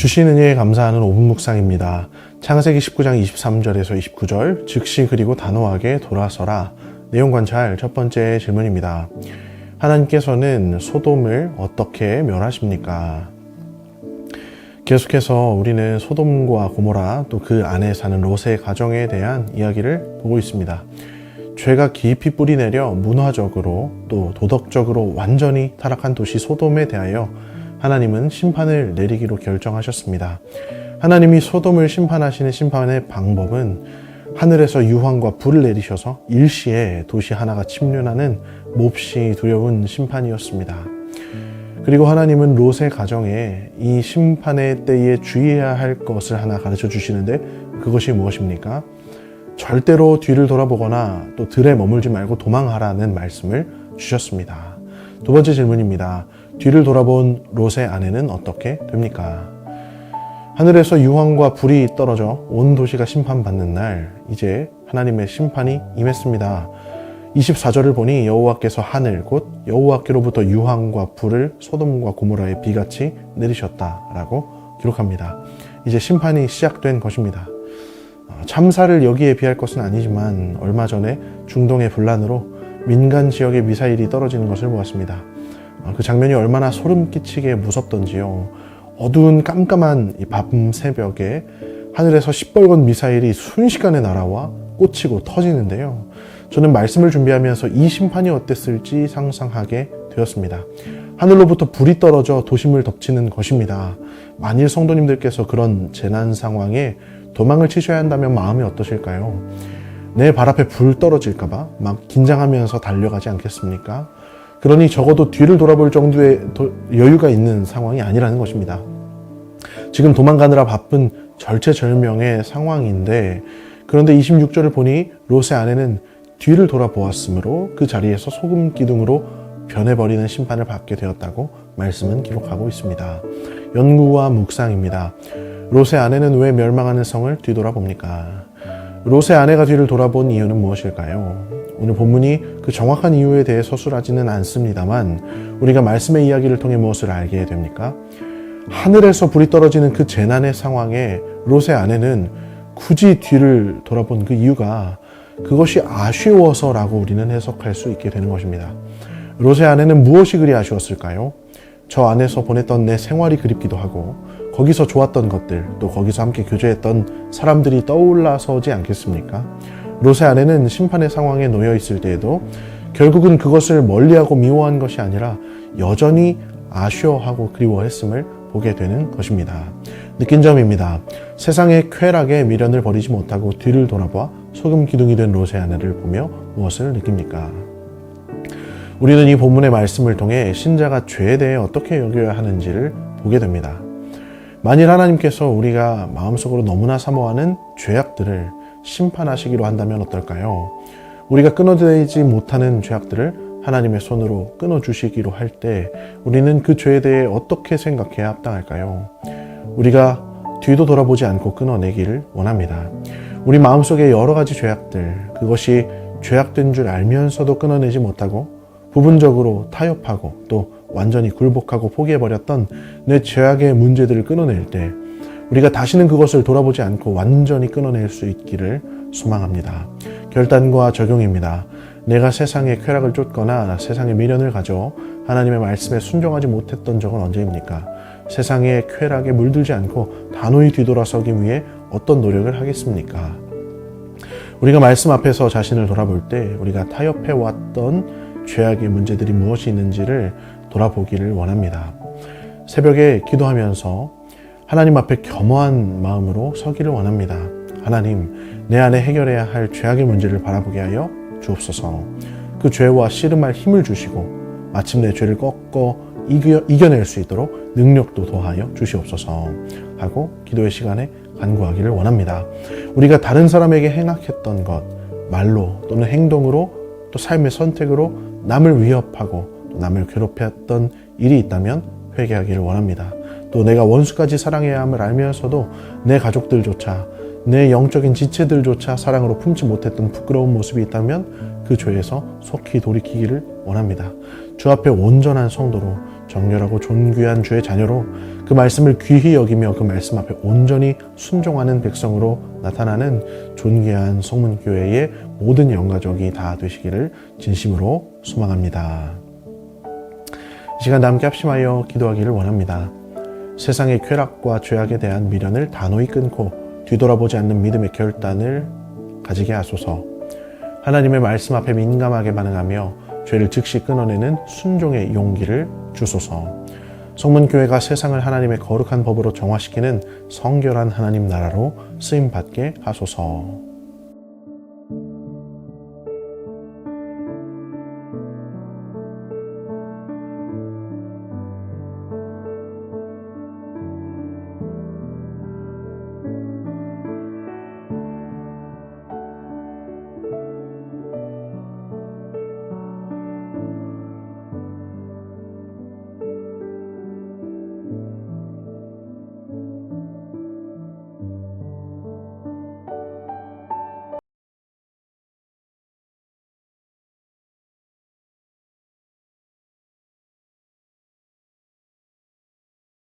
주신 은혜에 감사하는 5분 묵상입니다. 창세기 19장 23절에서 29절, 즉시 그리고 단호하게 돌아서라. 내용 관찰 첫 번째 질문입니다. 하나님께서는 소돔을 어떻게 멸하십니까? 계속해서 우리는 소돔과 고모라 또 그 안에 사는 롯의 가정에 대한 이야기를 보고 있습니다. 죄가 깊이 뿌리내려 문화적으로 또 도덕적으로 완전히 타락한 도시 소돔에 대하여 하나님은 심판을 내리기로 결정하셨습니다. 하나님이 소돔을 심판하시는 심판의 방법은 하늘에서 유황과 불을 내리셔서 일시에 도시 하나가 침륜하는 몹시 두려운 심판이었습니다. 그리고 하나님은 롯의 가정에 이 심판의 때에 주의해야 할 것을 하나 가르쳐 주시는데 그것이 무엇입니까? 절대로 뒤를 돌아보거나 또 들에 머물지 말고 도망하라는 말씀을 주셨습니다. 두 번째 질문입니다. 뒤를 돌아본 롯의 아내는 어떻게 됩니까? 하늘에서 유황과 불이 떨어져 온 도시가 심판받는 날, 이제 하나님의 심판이 임했습니다. 24절을 보니 여호와께서 하늘 곧 여호와께로부터 유황과 불을 소돔과 고모라에 비같이 내리셨다라고 기록합니다. 이제 심판이 시작된 것입니다. 참사를 여기에 비할 것은 아니지만 얼마 전에 중동의 분란으로 민간 지역에 미사일이 떨어지는 것을 보았습니다. 그 장면이 얼마나 소름 끼치게 무섭던지요. 어두운 깜깜한 이 밤 새벽에 하늘에서 시뻘건 미사일이 순식간에 날아와 꽂히고 터지는데요. 저는 말씀을 준비하면서 이 심판이 어땠을지 상상하게 되었습니다. 하늘로부터 불이 떨어져 도심을 덮치는 것입니다. 만일 성도님들께서 그런 재난 상황에 도망을 치셔야 한다면 마음이 어떠실까요? 내 발 앞에 불 떨어질까봐 막 긴장하면서 달려가지 않겠습니까? 그러니 적어도 뒤를 돌아볼 정도의 여유가 있는 상황이 아니라는 것입니다. 지금 도망가느라 바쁜 절체절명의 상황인데, 그런데 26절을 보니 롯의 아내는 뒤를 돌아보았으므로 그 자리에서 소금 기둥으로 변해버리는 심판을 받게 되었다고 말씀은 기록하고 있습니다. 연구와 묵상입니다. 롯의 아내는 왜 멸망하는 성을 뒤돌아봅니까? 롯의 아내가 뒤를 돌아본 이유는 무엇일까요? 오늘 본문이 그 정확한 이유에 대해 서술하지는 않습니다만 우리가 말씀의 이야기를 통해 무엇을 알게 됩니까? 하늘에서 불이 떨어지는 그 재난의 상황에 롯의 아내는 굳이 뒤를 돌아본 그 이유가 그것이 아쉬워서라고 우리는 해석할 수 있게 되는 것입니다. 롯의 아내는 무엇이 그리 아쉬웠을까요? 저 안에서 보냈던 내 생활이 그립기도 하고 거기서 좋았던 것들, 또 거기서 함께 교제했던 사람들이 떠올라서지 않겠습니까? 롯의 아내는 심판의 상황에 놓여 있을 때에도 결국은 그것을 멀리하고 미워한 것이 아니라 여전히 아쉬워하고 그리워했음을 보게 되는 것입니다. 느낀 점입니다. 세상의 쾌락에 미련을 버리지 못하고 뒤를 돌아봐 소금 기둥이 된 롯의 아내를 보며 무엇을 느낍니까? 우리는 이 본문의 말씀을 통해 신자가 죄에 대해 어떻게 여겨야 하는지를 보게 됩니다. 만일 하나님께서 우리가 마음속으로 너무나 사모하는 죄악들을 심판하시기로 한다면 어떨까요? 우리가 끊어내지 못하는 죄악들을 하나님의 손으로 끊어주시기로 할 때 우리는 그 죄에 대해 어떻게 생각해야 합당할까요? 우리가 뒤도 돌아보지 않고 끊어내기를 원합니다. 우리 마음속에 여러 가지 죄악들, 그것이 죄악된 줄 알면서도 끊어내지 못하고 부분적으로 타협하고 또 완전히 굴복하고 포기해버렸던 내 죄악의 문제들을 끊어낼 때 우리가 다시는 그것을 돌아보지 않고 완전히 끊어낼 수 있기를 소망합니다. 결단과 적용입니다. 내가 세상의 쾌락을 쫓거나 세상의 미련을 가져 하나님의 말씀에 순종하지 못했던 적은 언제입니까? 세상의 쾌락에 물들지 않고 단호히 뒤돌아서기 위해 어떤 노력을 하겠습니까? 우리가 말씀 앞에서 자신을 돌아볼 때 우리가 타협해왔던 죄악의 문제들이 무엇이 있는지를 돌아보기를 원합니다. 새벽에 기도하면서 하나님 앞에 겸허한 마음으로 서기를 원합니다. 하나님, 내 안에 해결해야 할 죄악의 문제를 바라보게 하여 주옵소서. 그 죄와 씨름할 힘을 주시고 마침내 죄를 꺾어 이겨낼 수 있도록 능력도 더하여 주시옵소서 하고 기도의 시간에 간구하기를 원합니다. 우리가 다른 사람에게 행악했던 것, 말로 또는 행동으로 또 삶의 선택으로 남을 위협하고 또 남을 괴롭혔던 일이 있다면 회개하기를 원합니다. 또 내가 원수까지 사랑해야 함을 알면서도 내 가족들조차 내 영적인 지체들조차 사랑으로 품지 못했던 부끄러운 모습이 있다면 그 죄에서 속히 돌이키기를 원합니다. 주 앞에 온전한 성도로 정결하고 존귀한 주의 자녀로 그 말씀을 귀히 여기며 그 말씀 앞에 온전히 순종하는 백성으로 나타나는 존귀한 성문교회의 모든 영가족이 다 되시기를 진심으로 소망합니다. 이 시간 함께 합심하여 기도하기를 원합니다. 세상의 쾌락과 죄악에 대한 미련을 단호히 끊고 뒤돌아보지 않는 믿음의 결단을 가지게 하소서. 하나님의 말씀 앞에 민감하게 반응하며 죄를 즉시 끊어내는 순종의 용기를 주소서. 성문교회가 세상을 하나님의 거룩한 법으로 정화시키는 성결한 하나님 나라로 쓰임받게 하소서.